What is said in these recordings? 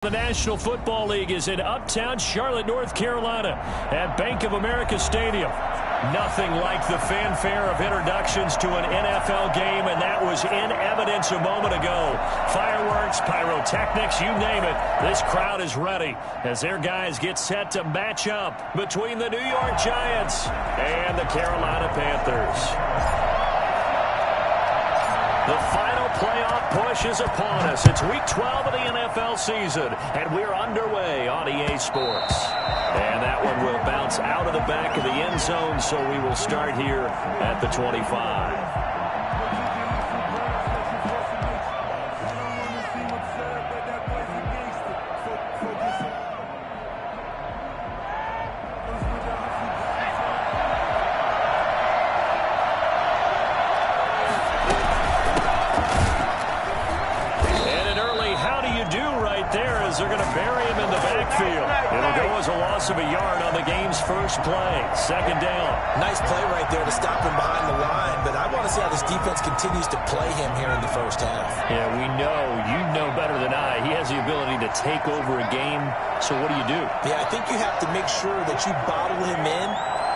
The National Football League is in uptown Charlotte, North Carolina at Bank of America Stadium. Nothing like the fanfare of introductions to an NFL game, and that was in evidence a moment ago. Fireworks, pyrotechnics, you name it. This crowd is ready as their guys get set to match up between the New York Giants and the Carolina Panthers. The final playoff push is upon us. It's Week 12 of the NFL season, and we're underway on EA Sports. And that one will bounce out of the back of the end zone, so we will start here at the 25. They're going to bury him in the backfield. It'll go as a loss of a yard on the game's first play. Second down. Nice play right there to stop him behind the line, but I want to see how this defense continues to play him here in the first half. Yeah, we know. You know better than I. He has the ability to take over a game, so what do? Yeah, I think you have to make sure that you bottle him in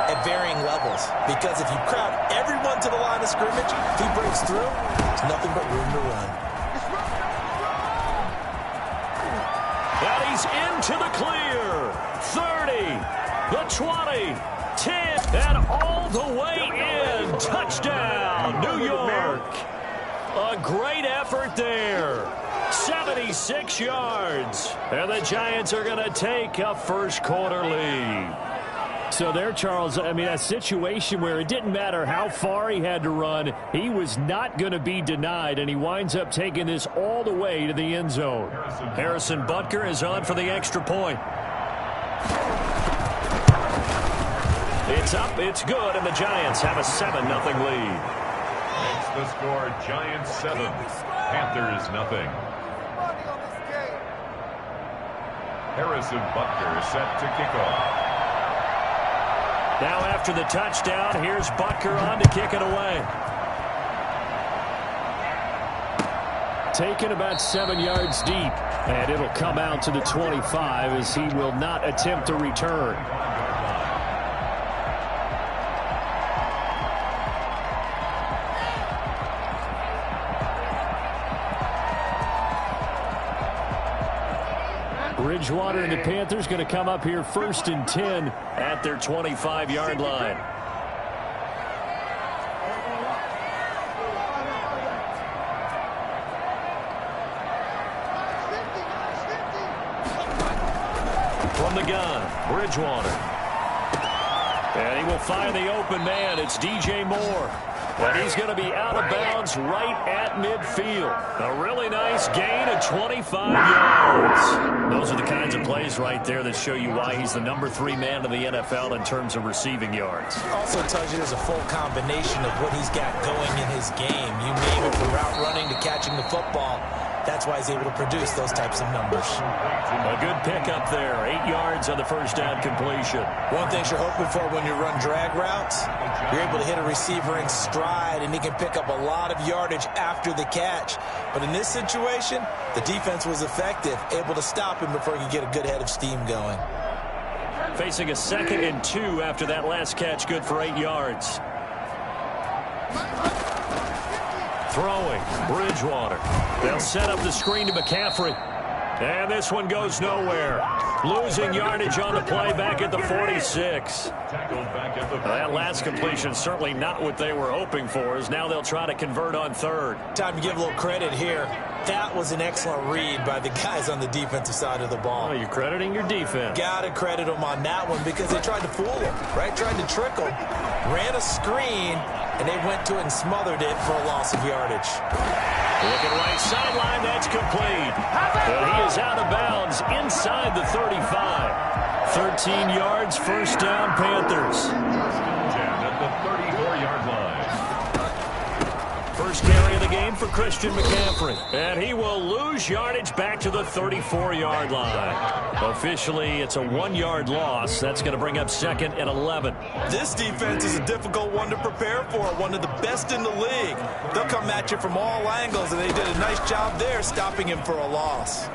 at varying levels, because if you crowd everyone to the line of scrimmage, if he breaks through, there's nothing but room to run. And he's into the clear. 30, the 20, 10, and all the way in. Touchdown, New York. A great effort there. 76 yards. And the Giants are going to take a first quarter lead. So there, Charles, I mean, a situation where it didn't matter how far he had to run, he was not going to be denied, and he winds up taking this all the way to the end zone. Harrison Butker is on for the extra point. It's up, it's good, and the Giants have a 7-0 lead. Makes the score Giants 7, Panthers 0. Harrison Butker set to kick off. Now after the touchdown, here's Butker on to kick it away. Taken about 7 yards deep, and it'll come out to the 25 as he will not attempt to return. Bridgewater and the Panthers going to come up here 1st and 10 at their 25-yard line. From the gun, Bridgewater. And he will find the open man. It's DJ Moore. But he's going to be out of bounds right at midfield. A really nice gain of 25 yards. Those are the kinds of plays right there that show you why he's the number 3 man in the NFL in terms of receiving yards. Also tells you there's a full combination of what he's got going in his game. You name it, from route running to catching the football. That's why he's able to produce those types of numbers. A good pickup there. 8 yards on the first down completion. One thing you're hoping for when you run drag routes, you're able to hit a receiver in stride, and he can pick up a lot of yardage after the catch. But in this situation, the defense was effective, able to stop him before he could get a good head of steam going. Facing a 2nd and 2 after that last catch, good for 8 yards. Throwing, Bridgewater. They'll set up the screen to McCaffrey. And this one goes nowhere. Losing yardage on the play back at the 46. That last completion certainly not what they were hoping for, as now they'll try to convert on 3rd. Time to give a little credit here. That was an excellent read by the guys on the defensive side of the ball. Oh, you're crediting your defense. Got to credit them on that one because they tried to fool him, right? Tried to trick him. Ran a screen, and they went to it and smothered it for a loss of yardage. Looking right sideline, that's complete. And he is out of bounds inside the 35. 13 yards, first down, Panthers. 10 at the 34-yard line. First carry of the game for Christian McCaffrey. And he will lose yardage back to the 34-yard line. Officially, it's a 1-yard loss. That's going to bring up 2nd and 11. This defense is a difficult one to prepare for, one of the best in the league. They'll come at you from all angles, and they did a nice job there stopping him for a loss.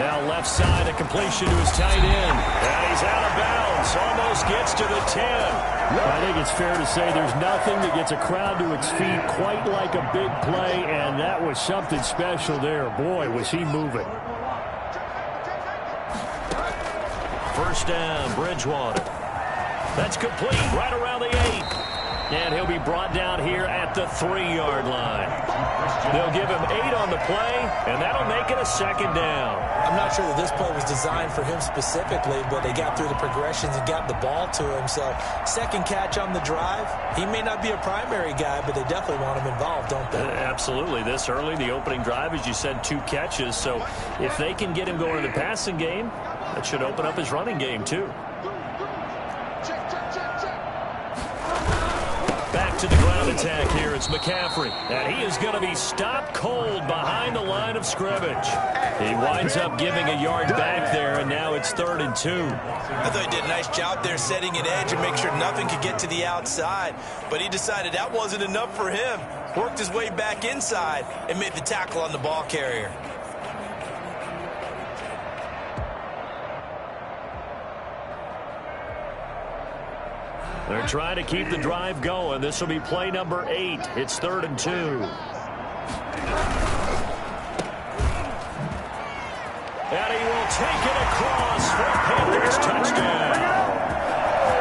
Now left side, a completion to his tight end. And he's out of bounds. Almost gets to the 10. I think it's fair to say there's nothing that gets a crowd to its feet quite like a big play, and that was something special there. Boy, was he moving. First down, Bridgewater. That's complete right around the 8. And he'll be brought down here at the 3-yard line. They'll give him 8 on the play, and that'll make it a second down. I'm not sure that this play was designed for him specifically, but they got through the progressions and got the ball to him. So second catch on the drive. He may not be a primary guy, but they definitely want him involved, don't they? Absolutely. This early, the opening drive, as you said, 2 catches. So if they can get him going in the passing game, that should open up his running game too. Back to the ground attack here. It's McCaffrey. And he is going to be stopped cold behind the line of scrimmage. He winds up giving a yard back there, and now it's 3rd and 2. I thought he did a nice job there setting an edge and make sure nothing could get to the outside. But he decided that wasn't enough for him. Worked his way back inside and made the tackle on the ball carrier. They're trying to keep the drive going. This will be play number 8. It's 3rd and 2. And he will take it across for a Panthers touchdown.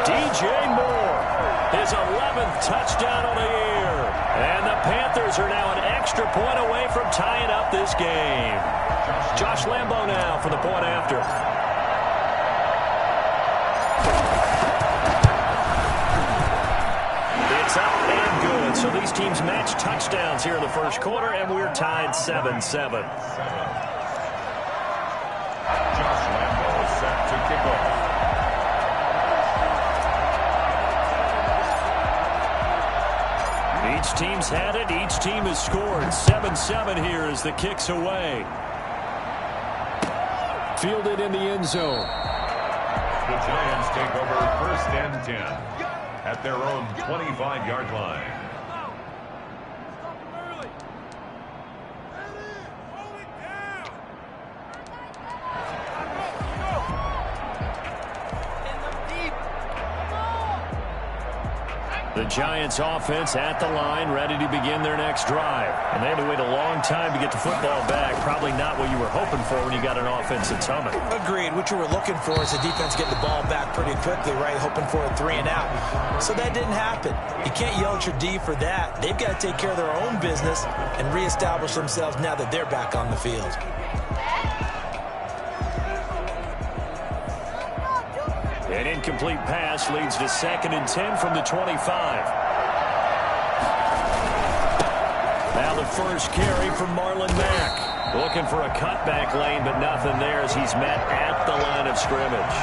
DJ Moore, his 11th touchdown of the year. And the Panthers are now an extra point away from tying up this game. Josh Lambo now for the point after. It's up and good. So these teams match touchdowns here in the first quarter, and we're tied 7-7. Josh Lambo set to kick off. Each team's had it. Each team has scored. 7-7 here as the kick's away. Fielded in the end zone. The Giants take over 1st and 10 at their own 25-yard line. The Giants offense at the line, ready to begin their next drive. And they had to wait a long time to get the football back. Probably not what you were hoping for when you got an offense that's humming. Agreed. What you were looking for is the defense getting the ball back pretty quickly, right? Hoping for a 3 and out. So that didn't happen. You can't yell at your D for that. They've got to take care of their own business and reestablish themselves now that they're back on the field. An incomplete pass leads to 2nd and 10 from the 25. Now the first carry from Marlon Mack. Looking for a cutback lane, but nothing there as he's met at the line of scrimmage.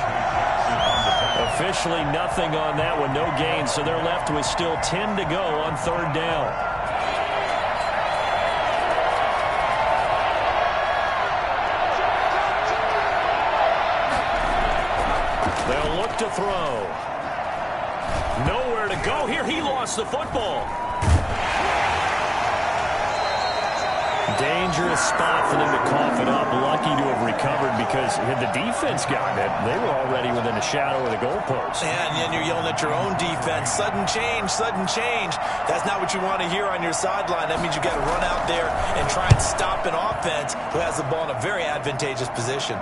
Officially nothing on that one, no gain, so they're left with still 10 to go on 3rd down. They'll look to throw. Nowhere to go here. He lost the football. Dangerous spot for them to cough it up. Lucky to have recovered because had the defense gotten it, they were already within a shadow of the goalpost. And then you're yelling at your own defense. Sudden change, sudden change. That's not what you want to hear on your sideline. That means you got to run out there and try and stop an offense who has the ball in a very advantageous position.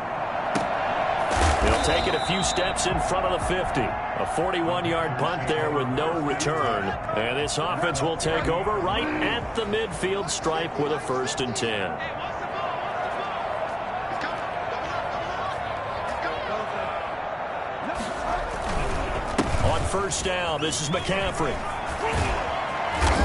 They'll take it a few steps in front of the 50. A 41-yard punt there with no return. And this offense will take over right at the midfield stripe with a 1st and 10. On 1st down, this is McCaffrey.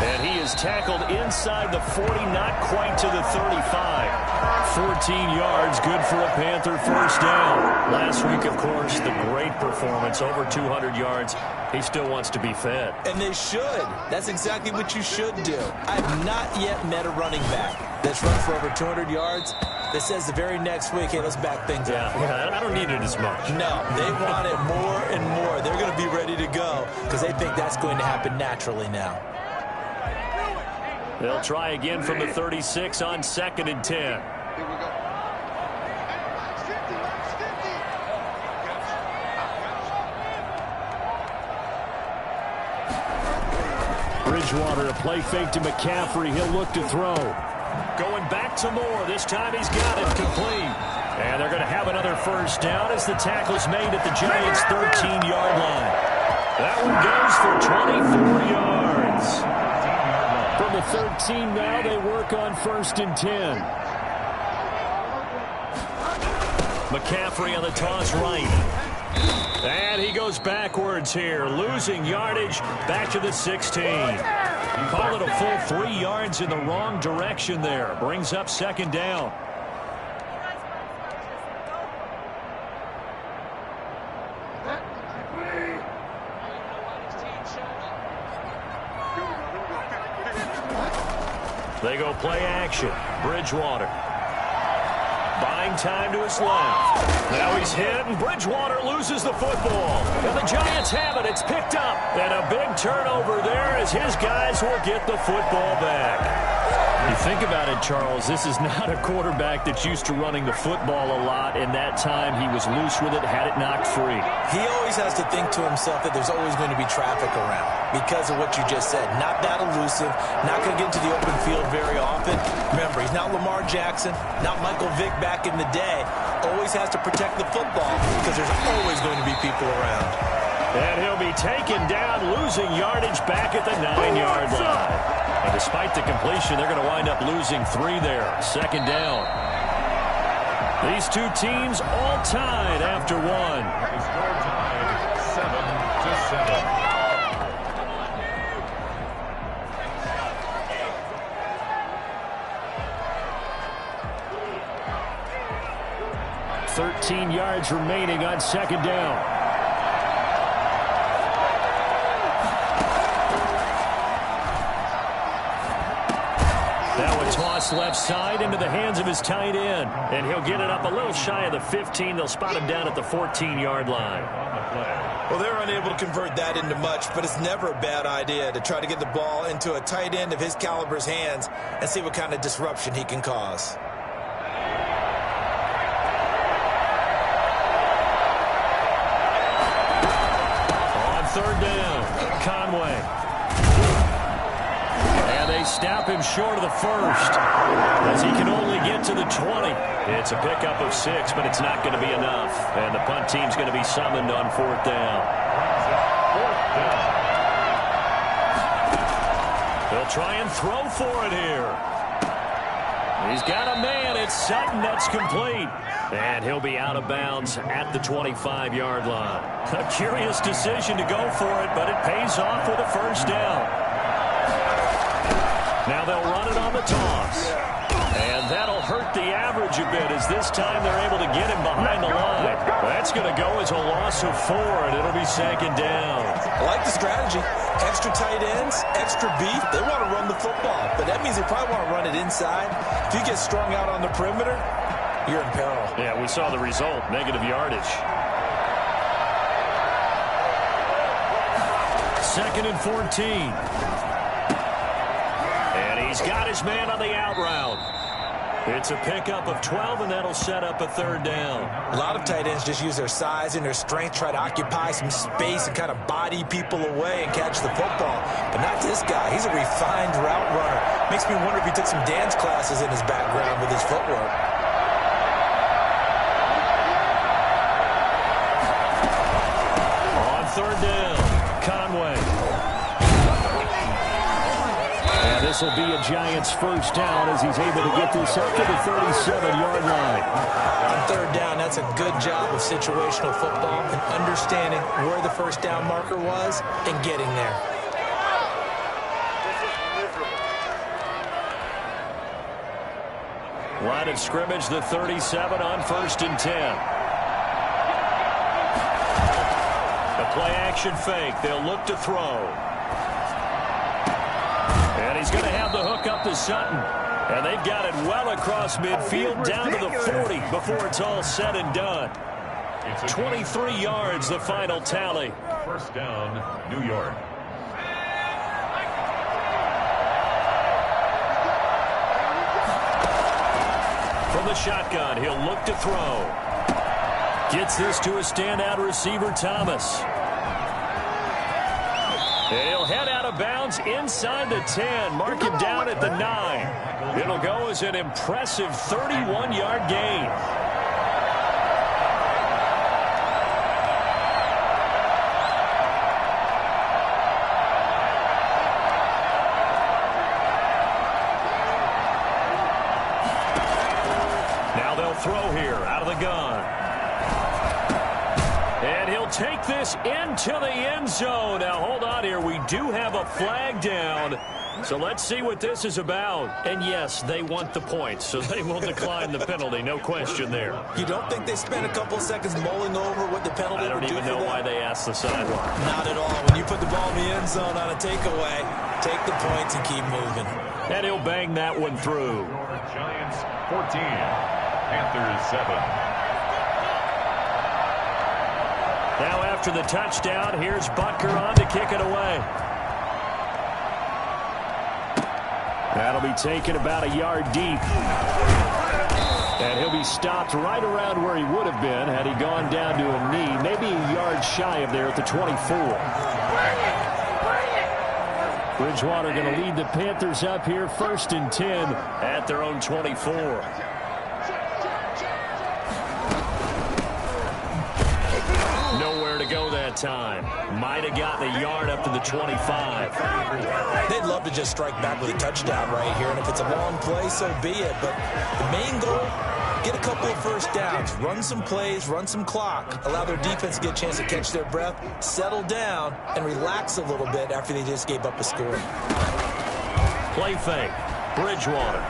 And he is tackled inside the 40, not quite to the 35. 14 yards, good for a Panther 1st down. Last week, of course, the great performance, over 200 yards. He still wants to be fed. And they should. That's exactly what you should do. I have not yet met a running back that's run for over 200 yards that says the very next week, hey, let's back things up. Yeah, I don't need it as much. No, they want it more and more. They're going to be ready to go because they think that's going to happen naturally now. They'll try again from the 36 on 2nd and 10. Bridgewater, a play fake to McCaffrey. He'll look to throw. Going back to Moore. This time he's got it complete. And they're going to have another first down as the tackle's made at the Giants' 13-yard line. That one goes for 24 yards. From the 13 now, they work on 1st and 10. McCaffrey on the toss right. And he goes backwards here, losing yardage back to the 16. Call it a full 3 yards in the wrong direction there. Brings up 2nd down. They go play action. Bridgewater. Buying time to his left. Now he's hit, and Bridgewater loses the football. And the Giants have it. It's picked up. And a big turnover there as his guys will get the football back. You think about it, Charles, this is not a quarterback that's used to running the football a lot. In that time, he was loose with it, had it knocked free. He always has to think to himself that there's always going to be traffic around because of what you just said. Not that elusive, not going to get into the open field very often. Remember, he's not Lamar Jackson, not Michael Vick back in the day. Always has to protect the football because there's always going to be people around. And he'll be taken down, losing yardage back at the 9-yard line. And despite the completion, they're going to wind up losing 3 there. 2nd down. These two teams all tied after 1. The score tied 7-7. 13 yards remaining on 2nd down. Toss left side into the hands of his tight end. And he'll get it up a little shy of the 15. They'll spot him down at the 14-yard line. Well, they're unable to convert that into much, but it's never a bad idea to try to get the ball into a tight end of his caliber's hands and see what kind of disruption he can cause. On 3rd down, Conway. They snap him short of the 1st as he can only get to the 20. It's a pickup of 6, but it's not going to be enough. And the punt team's going to be summoned on 4th down. They'll try and throw for it here. He's got a man. It's Sutton. That's complete. And he'll be out of bounds at the 25-yard line. A curious decision to go for it, but it pays off with a 1st down. Now they'll run it on the toss. And that'll hurt the average a bit as this time they're able to get him behind the line. That's going to go as a loss of 4, and it'll be 2nd down. I like the strategy. Extra tight ends, extra beef. They want to run the football, but that means they probably want to run it inside. If you get strung out on the perimeter, you're in peril. Yeah, we saw the result, negative yardage. 2nd and 14. He's got his man on the out route. It's a pickup of 12, and that'll set up a 3rd down. A lot of tight ends just use their size and their strength, try to occupy some space and kind of body people away and catch the football. But not this guy. He's a refined route runner. Makes me wonder if he took some dance classes in his background with his footwork. On 3rd down, Conway. This will be a Giants 1st down as he's able to get this up to the 37-yard line. On 3rd down, that's a good job of situational football and understanding where the 1st down marker was and getting there. Line of scrimmage, the 37 on 1st and 10. A play-action fake. They'll look to throw. And he's going to have the hook up to Sutton. And they've got it well across midfield down to the 40 before it's all said and done. 23 yards, the final tally. 1st down, New York. From the shotgun, he'll look to throw. Gets this to a standout receiver, Thomas. He'll head out of bounds inside the 10. Mark him down at the 9. It'll go as an impressive 31-yard gain. Now they'll throw here out of the gun. And he'll take this into the end zone. Now, hold on here. We do have a flag down. So let's see what this is about. And, yes, they want the points, so they will decline the penalty. No question there. You don't think they spent a couple seconds mulling over what the penalty would do for them? I don't even know why they asked the sideline. Not at all. When you put the ball in the end zone on a takeaway, take the points and keep moving. And he'll bang that one through. Giants 14, Panthers 7. Now after the touchdown, here's Butker on to kick it away. That'll be taken about a yard deep. And he'll be stopped right around where he would have been had he gone down to a knee, maybe a yard shy of there at the 24. Bridgewater going to lead the Panthers up here, 1st and 10 at their own 24. Nowhere to go that time. Might have gotten a yard up to the 25. They'd love to just strike back with a touchdown right here, and if it's a long play, so be it. But the main goal, get a couple of first downs, run some plays, run some clock, allow their defense to get a chance to catch their breath, settle down, and relax a little bit after they just gave up a score. Play fake. Bridgewater.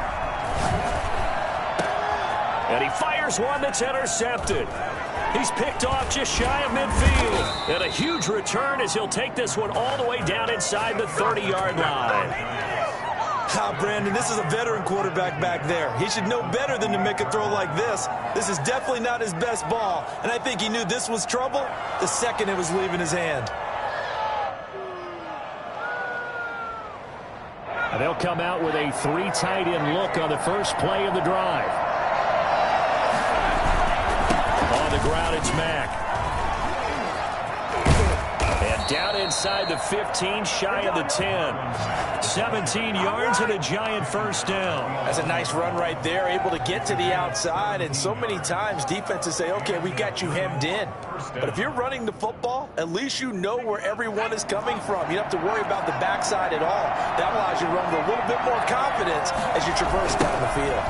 And he fires one that's intercepted. He's picked off just shy of midfield. And a huge return as he'll take this one all the way down inside the 30-yard line. Brandon, this is a veteran quarterback back there. He should know better than to make a throw like this. This is definitely not his best ball. And I think he knew this was trouble the second it was leaving his hand. And they'll come out with a 3 tight end look on the first play of the drive. On the ground, it's Mack. And down inside the 15, shy of the 10. 17 yards and a giant first down. That's a nice run right there, able to get to the outside. And so many times defenses say, okay, we got you hemmed in. But if you're running the football, at least you know where everyone is coming from. You don't have to worry about the backside at all. That allows you to run with a little bit more confidence as you traverse down the field.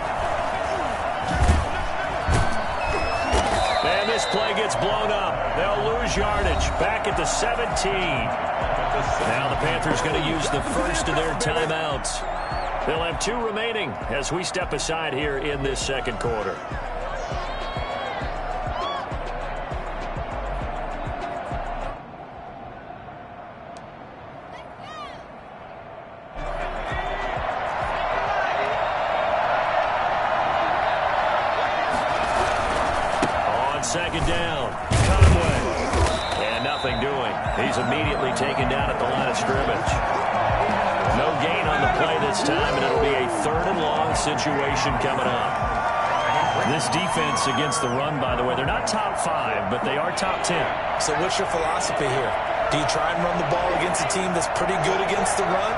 And this play gets blown up. They'll lose yardage back at the 17. Now the Panthers going to use the first of their timeouts. They'll have 2 remaining as we step aside here in this second quarter. Second down, Conway. And nothing doing. He's immediately taken down at the line of scrimmage. No gain on the play this time, and it'll be a 3rd and long situation coming up. This defense against the run, by the way, they're not top 5, but they are top 10. So what's your philosophy here? Do you try and run the ball against a team that's pretty good against the run?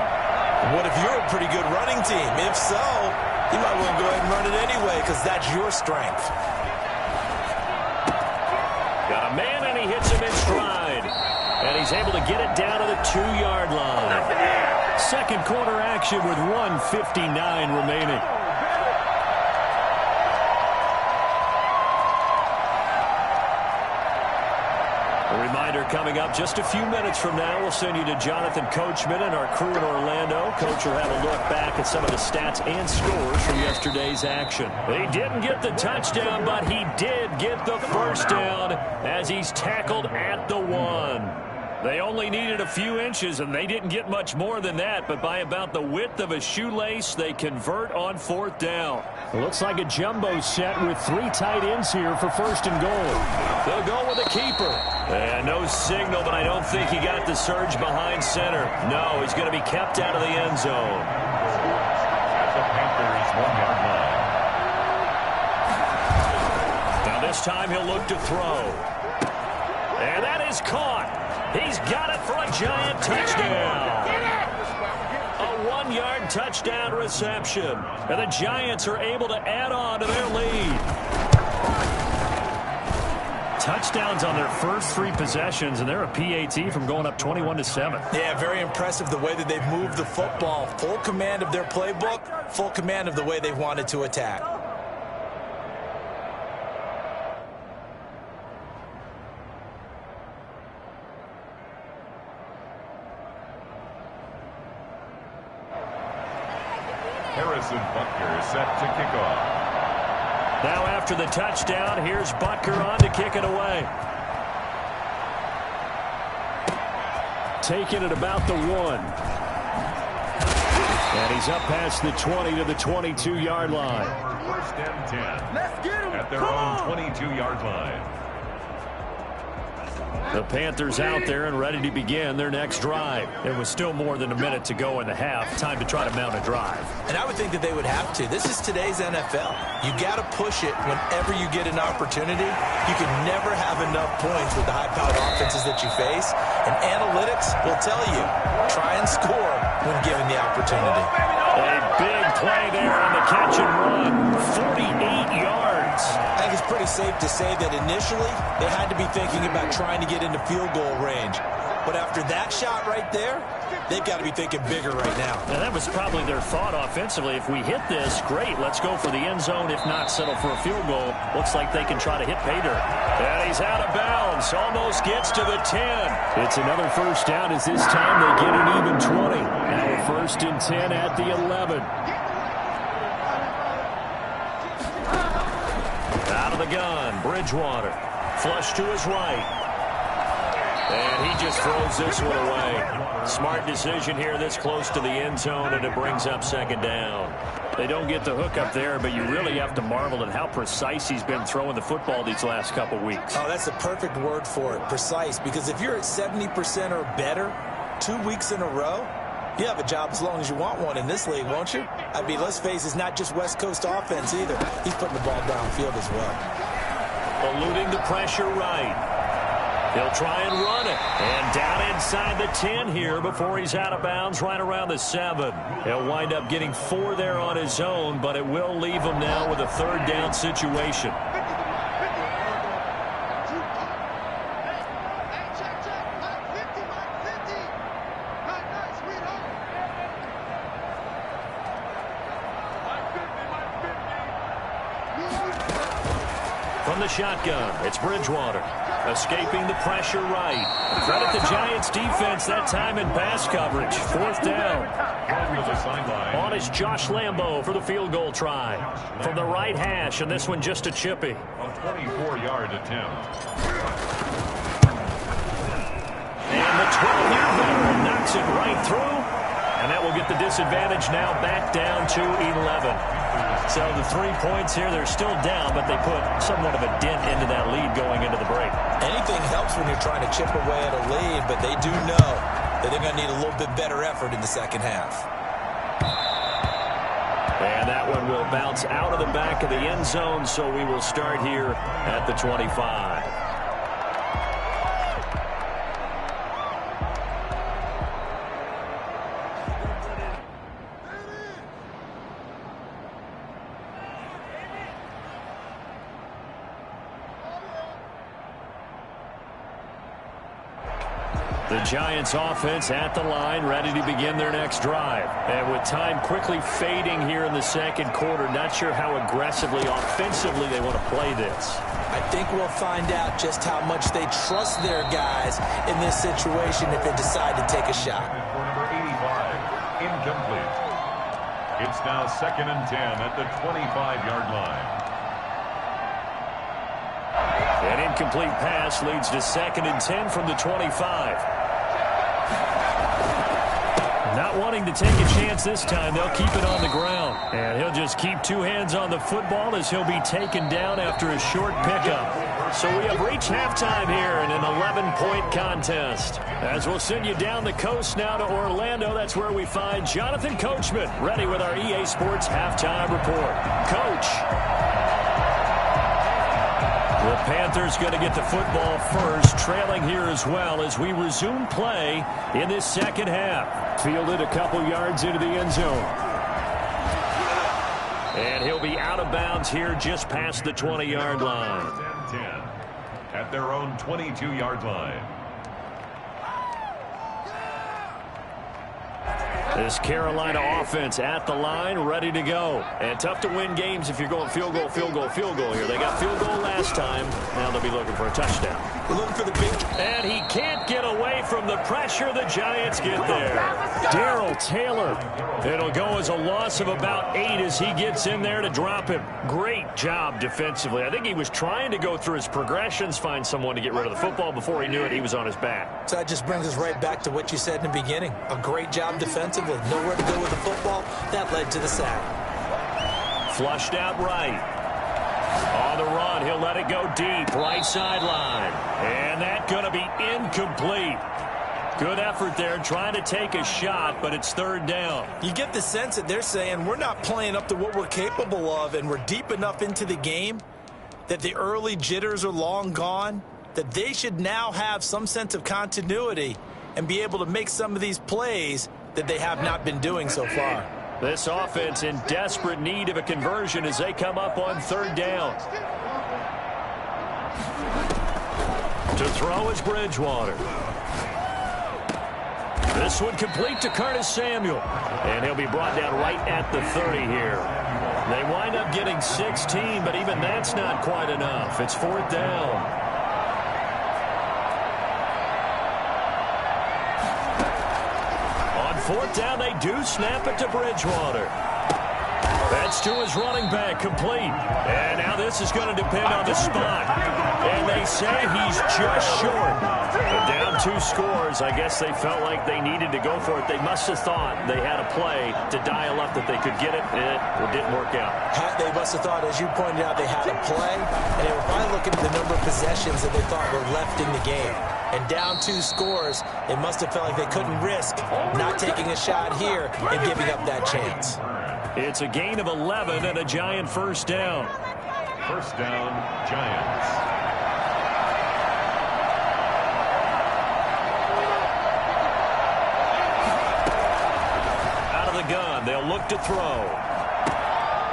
What if you're a pretty good running team? If so, you might want to go ahead and run it anyway because that's your strength. Got a man, and he hits him in stride. And he's able to get it down to the 2-yard line. Second quarter action with 1:59 remaining. A reminder coming up just a few minutes from now, we'll send you to Jonathan Coachman and our crew in Orlando. Coach will have a look back at some of the stats and scores from yesterday's action. He didn't get the touchdown, but he did get the first down as he's tackled at the 1. They only needed a few inches, and they didn't get much more than that, but by about the width of a shoelace, they convert on 4th down. It looks like a jumbo set with 3 tight ends here for 1st and goal. They'll go with a keeper. And no signal, but I don't think he got the surge behind center. No, he's going to be kept out of the end zone. At the Panthers' 1-yard line. Now this time he'll look to throw. And that is caught. He's got it for a giant touchdown. A 1-yard touchdown reception. And the Giants are able to add on to their lead. Touchdowns on their first 3 possessions, and they're a PAT from going up 21-7. Yeah, very impressive the way that they've moved the football. Full command of their playbook, full command of the way they've wanted to attack. Harrison Butker is set to kick off. Now after the touchdown, here's Butker on to kick it away. Taking it about the 1. And he's up past the 20 to the 22-yard line. First and 10. At their own 22-yard line. The Panthers out there and ready to begin their next drive. There was still more than a minute to go in the half. Time to try to mount a drive. And I would think that they would have to. This is today's NFL. You got to push it whenever you get an opportunity. You can never have enough points with the high-powered offenses that you face. And analytics will tell you, try and score when given the opportunity. A big play there on the catch and run. 48 yards. I think it's pretty safe to say that initially they had to be thinking about trying to get into field goal range. But after that shot right there, they've got to be thinking bigger right now. Now that was probably their thought offensively. If we hit this, great. Let's go for the end zone. If not, settle for a field goal. Looks like they can try to hit pay dirt. And he's out of bounds. Almost gets to the 10. It's another first down as this time they get an even 20. Now a 1st and 10 at the 11. Out of the gun, Bridgewater. Flush to his right. And he just throws this one away. Smart decision here this close to the end zone, and it brings up 2nd down. They don't get the hook up there, but you really have to marvel at how precise he's been throwing the football these last couple weeks. Oh, that's the perfect word for it, precise, because if you're at 70% or better 2 weeks in a row, you have a job as long as you want one in this league, won't you? I mean, let's face it, it's not just West Coast offense either. He's putting the ball downfield as well. Eluding the pressure right. He'll try and run it. And down inside the 10 here before he's out of bounds right around the 7. He'll wind up getting 4 there on his own, but it will leave him now with a 3rd down situation. From the shotgun, it's Bridgewater. Escaping the pressure right. Credit the Giants defense that time in pass coverage. 4th down. On is Josh Lambo for the field goal try. From the right hash, and this one just a chippy. A 24-yard attempt. And the 12-year veteran knocks it right through. And that will get the disadvantage now back down to 11. So the 3 points here, they're still down, but they put somewhat of a dent into that lead going into the break. Anything helps when you're trying to chip away at a lead, but they do know that they're going to need a little bit better effort in the second half. And that one will bounce out of the back of the end zone, so we will start here at the 25. The Giants offense at the line, ready to begin their next drive. And with time quickly fading here in the second quarter, not sure how aggressively, offensively they want to play this. I think we'll find out just how much they trust their guys in this situation if they decide to take a shot. For number 85, incomplete. It's now 2nd and 10 at the 25-yard line. An incomplete pass leads to 2nd and 10 from the 25. Not wanting to take a chance this time, they'll keep it on the ground. And he'll just keep 2 hands on the football as he'll be taken down after a short pickup. So we have reached halftime here in an 11-point contest. As we'll send you down the coast now to Orlando, that's where we find Jonathan Coachman, ready with our EA Sports Halftime Report. Coach. The Panthers going to get the football first, trailing here as well as we resume play in this second half. Fielded a couple yards into the end zone. And he'll be out of bounds here just past the 20-yard line. 10 at their own 22-yard line. This Carolina offense at the line, ready to go. And tough to win games if you're going field goal, field goal, field goal here. They got field goal last time. Now they'll be looking for a touchdown. We're looking for the big... And he can't get away from the pressure. The Giants get there. Darrell Taylor. It'll go as a loss of about 8 as he gets in there to drop him. Great job defensively. I think he was trying to go through his progressions, find someone to get rid of the football. Before he knew it, he was on his back. So that just brings us right back to what you said in the beginning. A great job defensively. Nowhere to go with the football. That led to the sack. Flushed out right. On the run, he'll let it go deep. Right sideline. And that's going to be incomplete. Good effort there, trying to take a shot, but it's third down. You get the sense that they're saying we're not playing up to what we're capable of, and we're deep enough into the game that the early jitters are long gone, that they should now have some sense of continuity and be able to make some of these plays that they have not been doing so far. This offense in desperate need of a conversion as they come up on third down. To throw is Bridgewater. This one complete to Curtis Samuel. And he'll be brought down right at the 30 here. They wind up getting 16, but even that's not quite enough. It's fourth down. Fourth down, they do snap it to Bridgewater. That's to his running back, complete. And now this is going to depend on the spot. And they say he's just short. But down 2 scores, I guess they felt like they needed to go for it. They must have thought they had a play to dial up that they could get it, and it didn't work out. They must have thought, as you pointed out, they had a play, and they were probably looking at the number of possessions that they thought were left in the game. And down 2 scores, it must have felt like they couldn't risk not taking a shot here and giving up that chance. It's a gain of 11 and a Giant first down. First down, Giants. Out of the gun, they'll look to throw.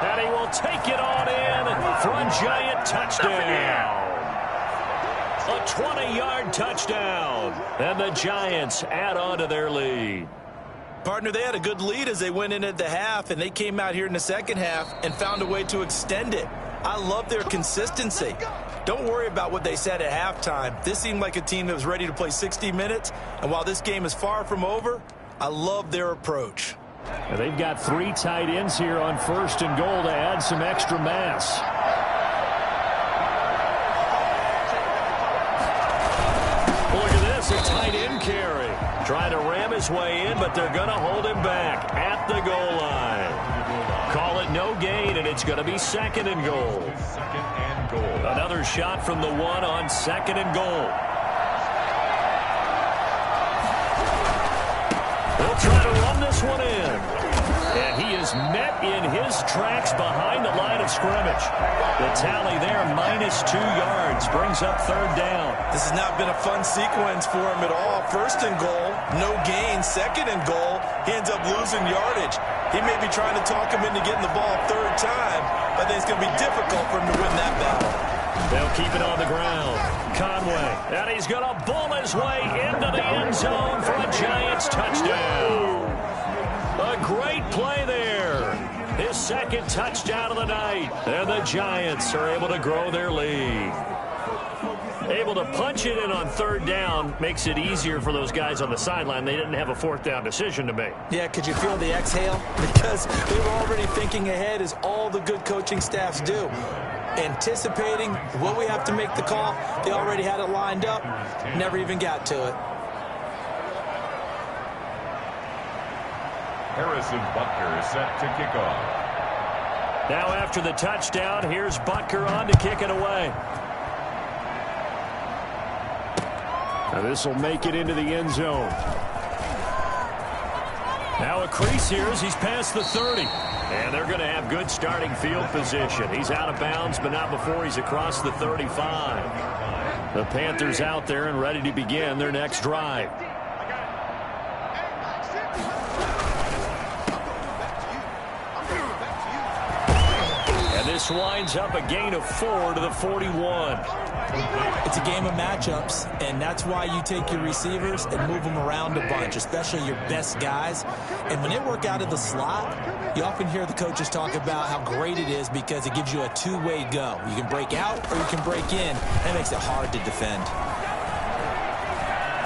And he will take it on in for a Giant touchdown. A 20-yard touchdown. And the Giants add on to their lead. Partner, they had a good lead as they went in at the half, and they came out here in the second half and found a way to extend it. I love their consistency. Don't worry about what they said at halftime. This seemed like a team that was ready to play 60 minutes, and while this game is far from over, I love their approach. And they've got 3 tight ends here on first and goal to add some extra mass. A tight end carry. Trying to ram his way in, but they're going to hold him back at the goal line. Call it no gain, and it's going to be second and goal. Second and goal. Another shot from the 1 on second and goal. They'll try to run this one in. And he is met in his tracks behind the line of scrimmage. The tally there, -2 yards, brings up third down. This has not been a fun sequence for him at all. First and goal, no gain. Second and goal, he ends up losing yardage. He may be trying to talk him into getting the ball third time, but I think it's going to be difficult for him to win that battle. They'll keep it on the ground. Conway, and he's going to bull his way into the end zone for a Giants touchdown. A great play there. His second touchdown of the night. And the Giants are able to grow their lead. Able to punch it in on third down makes it easier for those guys on the sideline. They didn't have a fourth down decision to make. Yeah, could you feel the exhale? Because they were already thinking ahead, as all the good coaching staffs do. Anticipating what we have to make the call. They already had it lined up. Never even got to it. Harrison Butker is set to kick off. Now after the touchdown, here's Butker on to kick it away. Now this will make it into the end zone. Now a crease here as he's past the 30. And they're going to have good starting field position. He's out of bounds, but not before he's across the 35. The Panthers out there and ready to begin their next drive. And this winds up a gain of 4 to the 41. It's a game of matchups, and that's why you take your receivers and move them around a bunch, especially your best guys. And when they work out of the slot, you often hear the coaches talk about how great it is because it gives you a two-way go. You can break out or you can break in. That makes it hard to defend.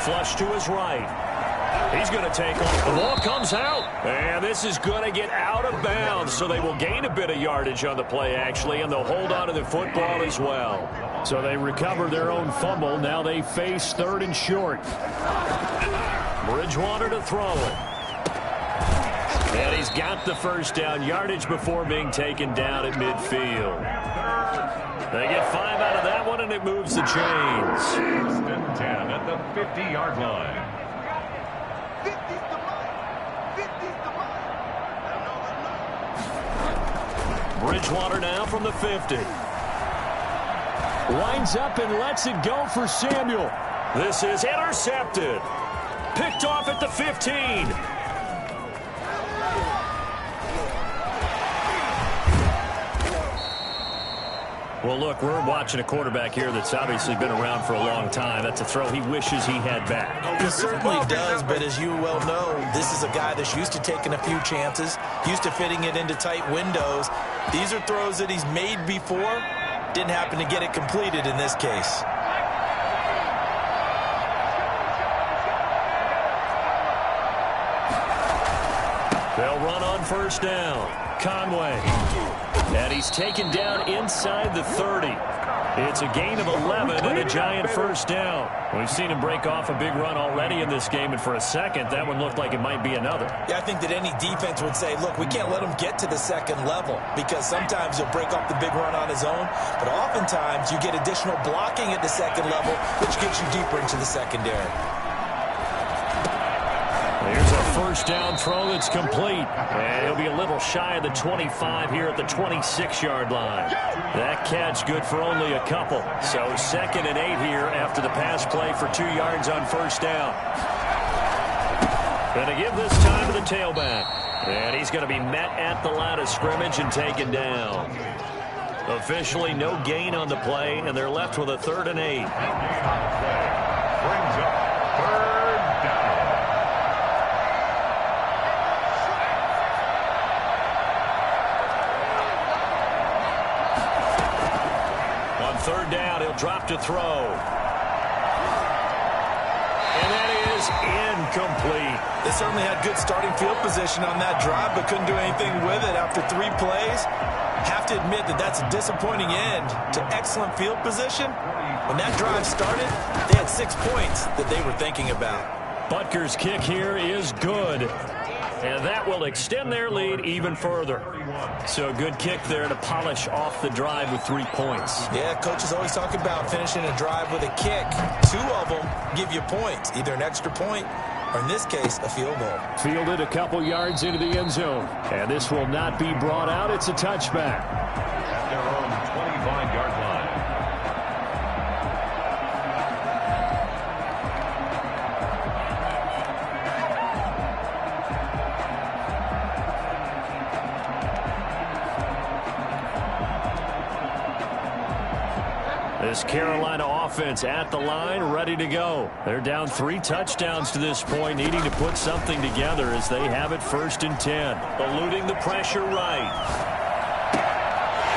Flush to his right. He's going to take off. The ball comes out. And this is going to get out of bounds, so they will gain a bit of yardage on the play, actually, and they'll hold on to the football as well. So they recover their own fumble. Now they face 3rd and short. Bridgewater to throw it. And he's got the first down yardage before being taken down at midfield. They get 5 out of that one, and it moves the chains. 6th and 10 at the 50-yard line. Bridgewater now from the 50. Winds up and lets it go for Samuel. This is intercepted. Picked off at the 15. Well, look, we're watching a quarterback here that's obviously been around for a long time. That's a throw he wishes he had back. He certainly does, but as you well know, this is a guy that's used to taking a few chances, used to fitting it into tight windows. These are throws that he's made before. Didn't happen to get it completed in this case. They'll run on first down. Conway. And he's taken down inside the 30. It's a gain of 11 and a giant first down. We've seen him break off a big run already in this game, and for a second, that one looked like it might be another. Yeah, I think that any defense would say, look, we can't let him get to the second level because sometimes he'll break off the big run on his own, but oftentimes you get additional blocking at the second level, which gets you deeper into the secondary. Here's a first down throw that's complete. And he'll be a little shy of the 25 here at the 26-yard line. That catch good for only a couple. So 2nd and 8 here after the pass play for 2 yards on first down. Going to give this time to the tailback. And he's going to be met at the line of scrimmage and taken down. Officially no gain on the play, and they're left with a 3rd and 8. Brings up 3rd down. On 3rd down, he'll drop to throw. And that is incomplete. They certainly had good starting field position on that drive, but couldn't do anything with it after 3 plays. Have to admit that that's a disappointing end to excellent field position. When that drive started, they had 6 points that they were thinking about. Butker's kick here is good. And that will extend their lead even further. So a good kick there to polish off the drive with 3 points. Yeah, coaches always talk about finishing a drive with a kick. 2 of them give you points, either an extra point or, in this case, a field goal. Fielded a couple yards into the end zone. And this will not be brought out. It's a touchback. At their own 25-yard line. This Carolina offense at the line, ready to go. They're down 3 touchdowns to this point, needing to put something together as they have it 1st and 10. Eluding the pressure right.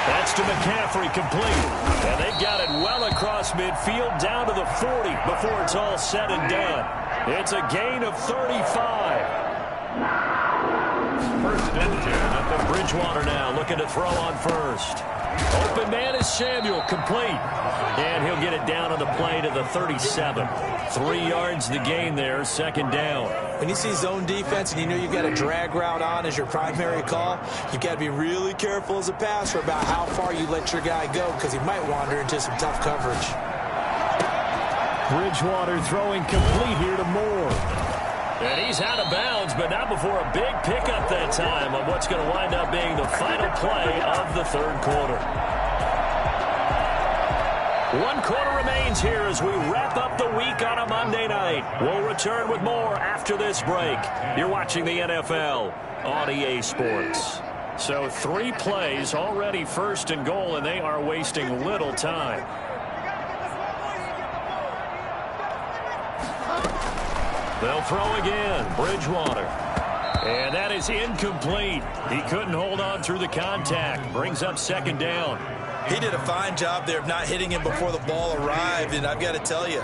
That's to McCaffrey, complete. And they've got it well across midfield, down to the 40 before it's all said and done. It's a gain of 35. 1st and 10 at the Bridgewater now looking to throw on first. Open man is Samuel, complete. And he'll get it down on the play to the 37. 3 yards the gain there, 2nd down. When you see zone defense and you know you've got a drag route on as your primary call, you've got to be really careful as a passer about how far you let your guy go because he might wander into some tough coverage. Bridgewater throwing complete here to Moore. And he's out of bounds, but not before a big pickup that time on what's going to wind up being the final play of the third quarter. 1 quarter remains here as we wrap up the week on a Monday night. We'll return with more after this break. You're watching the NFL on EA Sports. So 3 plays already first and goal, and they are wasting little time. They'll throw again. Bridgewater. And that is incomplete. He couldn't hold on through the contact. Brings up second down. He did a fine job there of not hitting him before the ball arrived, and I've got to tell you,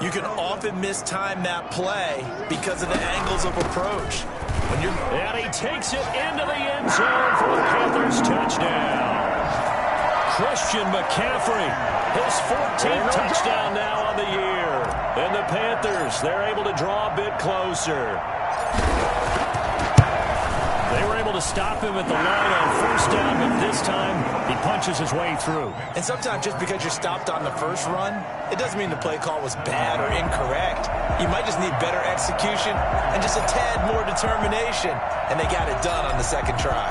you can often mistime that play because of the angles of approach. And he takes it into the end zone for the Panthers touchdown. Christian McCaffrey, his 14th touchdown now on the year. And the Panthers, they're able to draw a bit closer. They were able to stop him at the line on first down, but this time he punches his way through. And sometimes just because you're stopped on the first run, it doesn't mean the play call was bad or incorrect. You might just need better execution and just a tad more determination. And they got it done on the second try.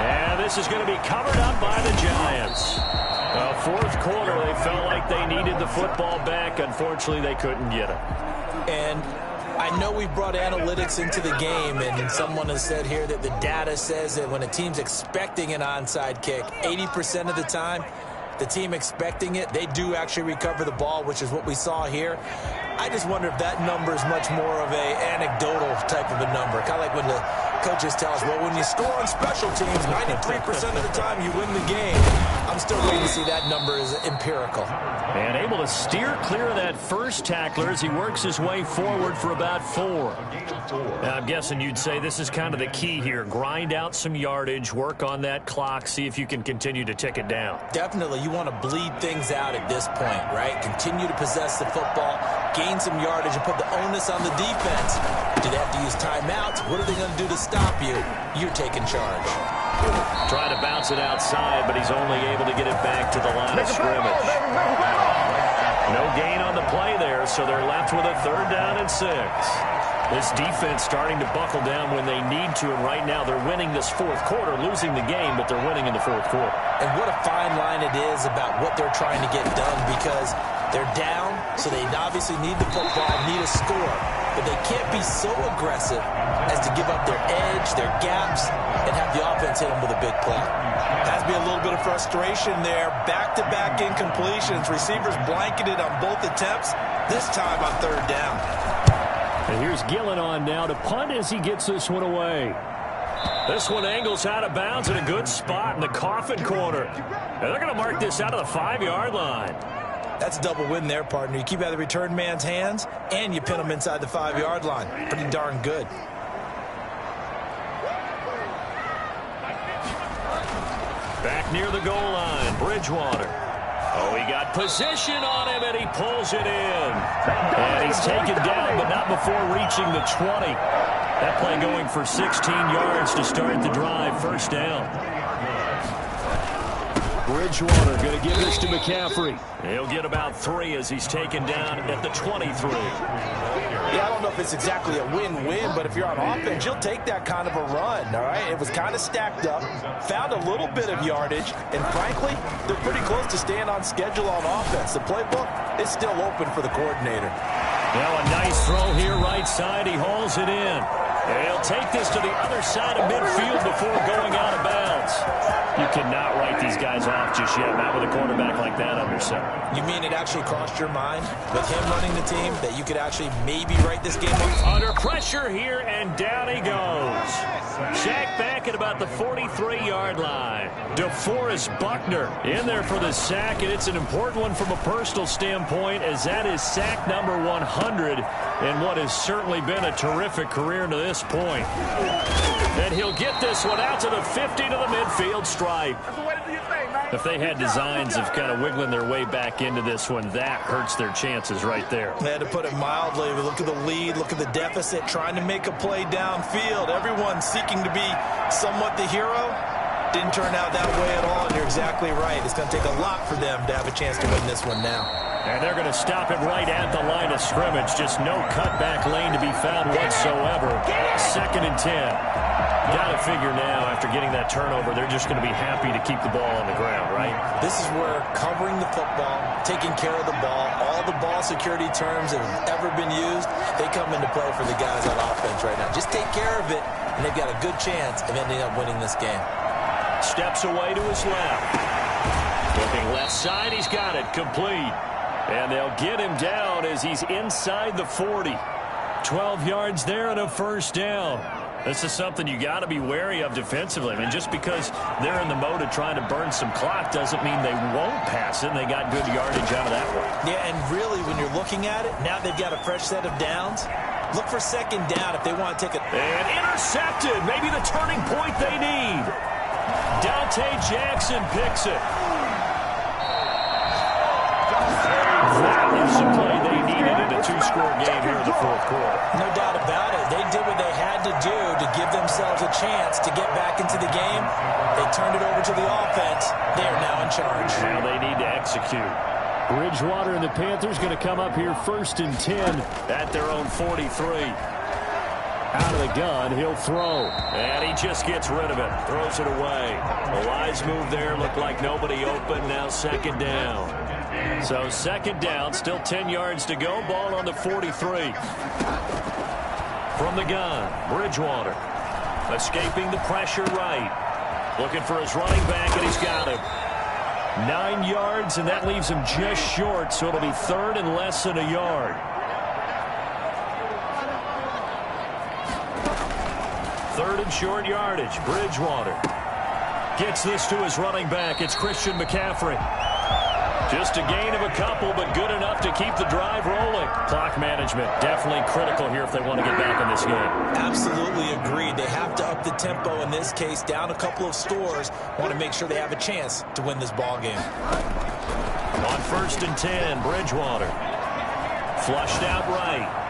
And this is going to be covered up by the Giants. Well, fourth quarter, they felt like they needed the football back. Unfortunately, they couldn't get it. And I know we brought analytics into the game, and someone has said here that the data says that when a team's expecting an onside kick, 80% of the time, the team expecting it, they do actually recover the ball, which is what we saw here. I just wonder if that number is much more of a anecdotal type of a number. Kind of like when the coaches tell us, well, when you score on special teams, 93% of the time you win the game. I'm still waiting to see that number as empirical. And able to steer clear of that first tackler as he works his way forward for about 4. Now, I'm guessing you'd say this is kind of the key here. Grind out some yardage, work on that clock, see if you can continue to tick it down. Definitely. You want to bleed things out at this point, right? Continue to possess the football, gain some yardage, and put the onus on the defense. Do they have to use timeouts? What are they going to do to stop you? You're taking charge. Trying to bounce it outside, but he's only able to get it back to the line of scrimmage. No gain on the play there, so they're left with a 3rd down and 6. This defense starting to buckle down when they need to, and right now they're winning this fourth quarter, losing the game, but they're winning in the fourth quarter. And what a fine line it is about what they're trying to get done, because they're down, so they obviously need the football, need a score. But they can't be so aggressive as to give up their edge, their gaps, and have the offense hit them with a big play. Has to be a little bit of frustration there. Back-to-back incompletions. Receivers blanketed on both attempts, this time on 3rd down. And here's Gillen on now to punt as he gets this one away. This one angles out of bounds in a good spot in the coffin corner. And they're going to mark this out of the 5-yard line. That's a double win there, partner. You keep out of the return man's hands, and you pin him inside the 5-yard line. Pretty darn good. Back near the goal line, Bridgewater. Oh, he got position on him, and he pulls it in. And he's taken down, but not before reaching the 20. That play going for 16 yards to start the drive, 1st down. Bridgewater going to give this to McCaffrey. He'll get about 3 as he's taken down at the 23. Yeah, I don't know if it's exactly a win-win, but if you're on offense, you'll take that kind of a run, all right? It was kind of stacked up, found a little bit of yardage, and frankly, they're pretty close to staying on schedule on offense. The playbook is still open for the coordinator. Now a nice throw here right side. He hauls it in. And he'll take this to the other side of midfield before going out of bounds. You cannot write these guys off just yet, not with a quarterback like that under center. You mean it actually crossed your mind with him running the team that you could actually maybe write this game off? Under pressure here, and down he goes. Sacked back at about the 43-yard line. DeForest Buckner in there for the sack, and it's an important one from a personal standpoint, as that is sack number 100 in what has certainly been a terrific career to this point. And he'll get this one out to the 50 to the midfield stripe. If they had designs of kind of wiggling their way back into this one, that hurts their chances right there. They had to put it mildly. Look at the lead, look at the deficit, trying to make a play downfield. Everyone seeking to be somewhat the hero. Didn't turn out that way at all, and you're exactly right. It's going to take a lot for them to have a chance to win this one now. And they're going to stop it right at the line of scrimmage. Just no cutback lane to be found whatsoever. 2nd and 10. Got to figure now, after getting that turnover, they're just going to be happy to keep the ball on the ground, right? This is where covering the football, taking care of the ball, all the ball security terms that have ever been used, they come into play for the guys on offense right now. Just take care of it, and they've got a good chance of ending up winning this game. Steps away to his left. Looking left side, he's got it, complete. And they'll get him down as he's inside the 40. 12 yards there and a first down. This is something you got to be wary of defensively. I mean, just because they're in the mode of trying to burn some clock doesn't mean they won't pass it, and they got good yardage out of that one. Yeah, and really, when you're looking at it, now they've got a fresh set of downs. Look for 2nd down if they want to take it. And intercepted. Maybe the turning point they need. Dante Jackson picks it. That was the play they needed in a 2-score game here in the 4th quarter. No doubt about it. They did what they had to do to give themselves a chance to get back into the game. They turned it over to the offense. They are now in charge. Now they need to execute. Bridgewater and the Panthers going to come up here 1st and 10 at their own 43. Out of the gun, he'll throw. And he just gets rid of it. Throws it away. A wise move there. Looked like nobody open. Now 2nd down. So 2nd down. Still 10 yards to go. Ball on the 43. From the gun, Bridgewater. Escaping the pressure right. Looking for his running back, and he's got him. 9 yards, and that leaves him just short. So it'll be 3rd and less than a yard. 3rd and short yardage. Bridgewater gets this to his running back. It's Christian McCaffrey. Just a gain of a couple, but good enough to keep the drive rolling. Clock management definitely critical here if they want to get back in this game. Absolutely agreed. They have to up the tempo in this case, down a couple of scores. Want to make sure they have a chance to win this ball game. On 1st and 10, Bridgewater. Flushed out right.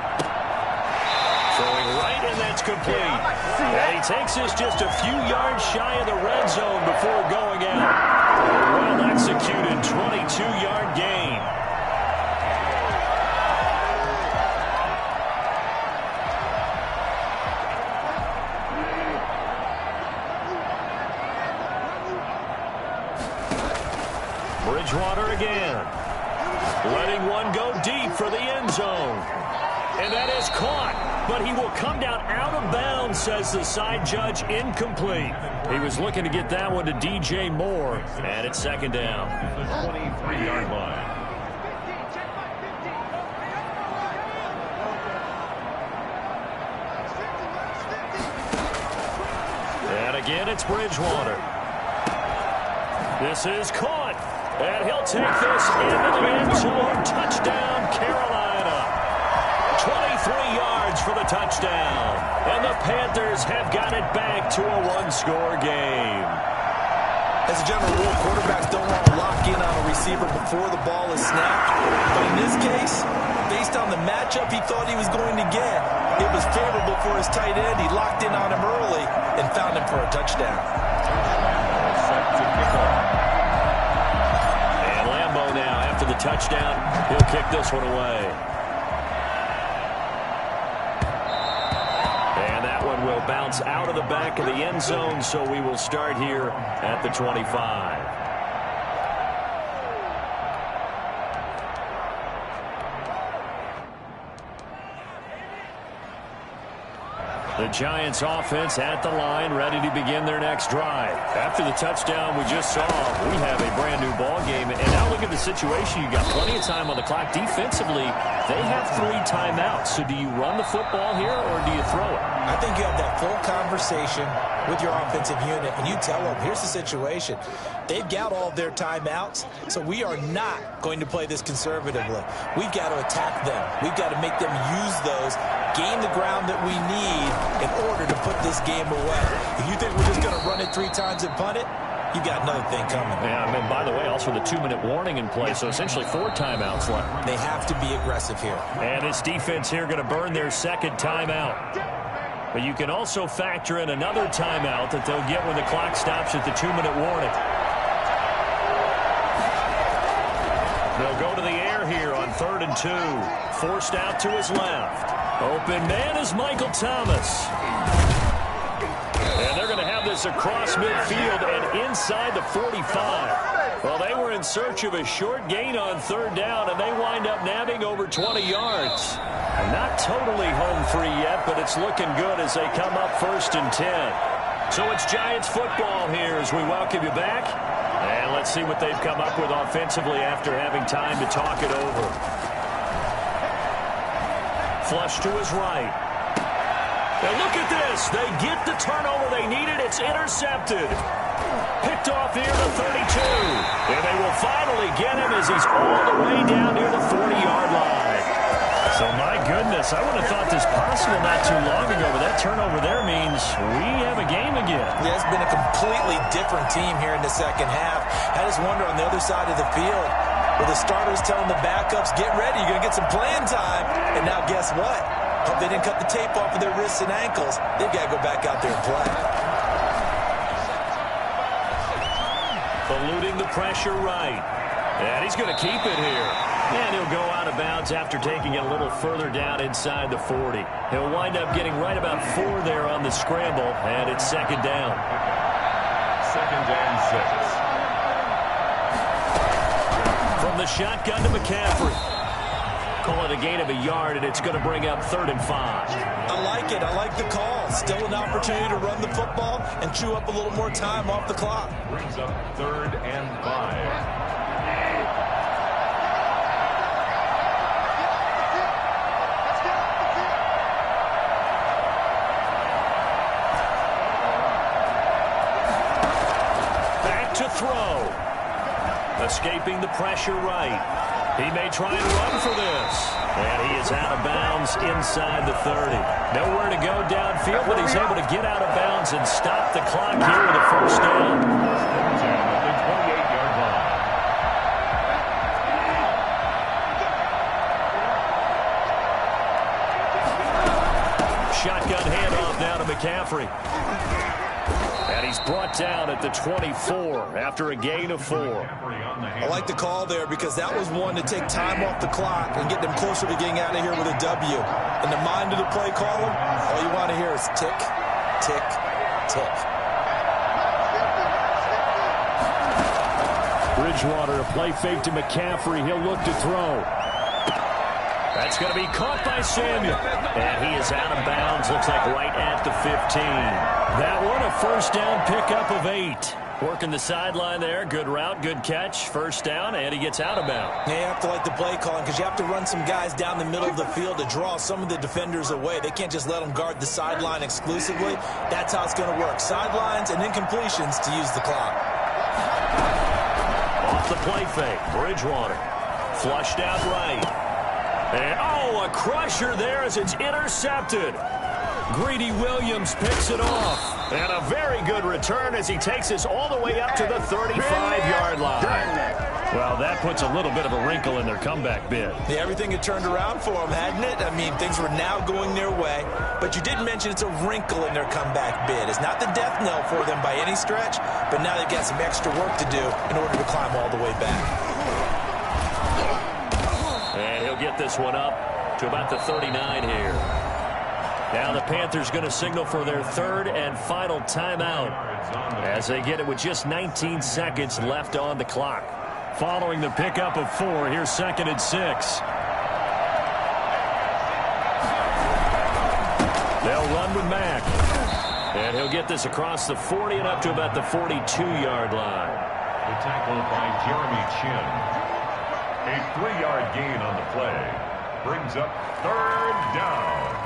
Throwing right, and that's complete. And he takes this just a few yards shy of the red zone before going out. Well executed, 22-yard gain. Bridgewater again. Letting one go deep for the end zone. And that is caught. But he will come down out of bounds, says the side judge. Incomplete. He was looking to get that one to DJ Moore. And it's 2nd down. 23-yard line. And again, it's Bridgewater. This is caught. And he'll take this into the end zone. Touchdown, Carolina. 23 yards for the touchdown. And the Panthers have got it back to a 1-score game. As a general rule, quarterbacks don't want to lock in on a receiver before the ball is snapped. But in this case, based on the matchup he thought he was going to get, it was favorable for his tight end. He locked in on him early and found him for a touchdown. And Lambeau now, after the touchdown, he'll kick this one away. Will bounce out of the back of the end zone, so we will start here at the 25. The Giants offense at the line, ready to begin their next drive. After the touchdown we just saw, we have a brand new ball game. And now look at the situation. You got plenty of time on the clock. Defensively, they have 3 timeouts. So do you run the football here or do you throw it? I think you have that full conversation with your offensive unit, and you tell them, here's the situation. They've got all of their timeouts, so we are not going to play this conservatively. We've got to attack them. We've got to make them use those, gain the ground that we need in order to put this game away. If you think we're just going to run it 3 times and punt it, you got another thing coming. Yeah, I mean, by the way, also the 2-minute warning in play, so essentially 4 timeouts left. They have to be aggressive here. And this defense here going to burn their 2nd timeout. But you can also factor in another timeout that they'll get when the clock stops at the 2-minute warning. They'll go to the air here on 3rd and 2. Forced out to his left. Open man is Michael Thomas. And they're going to have this across midfield and inside the 45. Well, they were in search of a short gain on 3rd down, and they wind up nabbing over 20 yards. Not totally home free yet, but it's looking good as they come up 1st and 10. So it's Giants football here as we welcome you back. And let's see what they've come up with offensively after having time to talk it over. Flush to his right. And look at this. They get the turnover they needed. It's intercepted. Picked off near the 32. And they will finally get him as he's all the way down near the 40-yard line. So, my goodness, I would have thought this possible not too long ago, but that turnover there means we have a game again. Yeah, it's been a completely different team here in the second half. I just wonder on the other side of the field, where the starters telling the backups, get ready, you're going to get some playing time. And now guess what? Hope they didn't cut the tape off of their wrists and ankles. They've got to go back out there and play. Eluding the pressure right. And he's going to keep it here. And he'll go out of bounds after taking it a little further down inside the 40. He'll wind up getting right about 4 there on the scramble, and it's 2nd down. 2nd and 6. From the shotgun to McCaffrey. Call it a gain of a yard, and it's going to bring up 3rd and 5. I like it. I like the call. Still an opportunity to run the football and chew up a little more time off the clock. Brings up 3rd and 5. To throw. Escaping the pressure right. He may try and run for this. And he is out of bounds inside the 30. Nowhere to go downfield, but he's able to get out of bounds and stop the clock here with a 1st down. At the 28-yard line. Shotgun handoff now to McCaffrey. And he's brought down at the 24 after a gain of 4. I like the call there because that was one to take time off the clock and get them closer to getting out of here with a W. In the mind of the play caller, all you want to hear is tick, tick, tick. Bridgewater, a play fake to McCaffrey. He'll look to throw. That's going to be caught by Samuel. And he is out of bounds, looks like right at the 15. That one, a 1st down pickup of 8. Working the sideline there. Good route, good catch. 1st down, and he gets out of bounds. Yeah, you have to like the play calling because you have to run some guys down the middle of the field to draw some of the defenders away. They can't just let them guard the sideline exclusively. That's how it's going to work. Sidelines and incompletions to use the clock. Off the play fake, Bridgewater. Flushed out right. And, a crusher there as it's intercepted. Greedy Williams picks it off. And a very good return as he takes us all the way up to the 35-yard line. Well, that puts a little bit of a wrinkle in their comeback bid. Yeah, everything had turned around for them, hadn't it? I mean, things were now going their way. But you did mention it's a wrinkle in their comeback bid. It's not the death knell for them by any stretch, but now they've got some extra work to do in order to climb all the way back. And he'll get this one up to about the 39 here. Now the Panthers going to signal for their 3rd and final timeout as they get it with just 19 seconds left on the clock. Following the pickup of 4, here's 2nd and 6. They'll run with Mack. And he'll get this across the 40 and up to about the 42-yard line. The tackle by Jeremy Chin. A 3-yard gain on the play. Brings up 3rd down.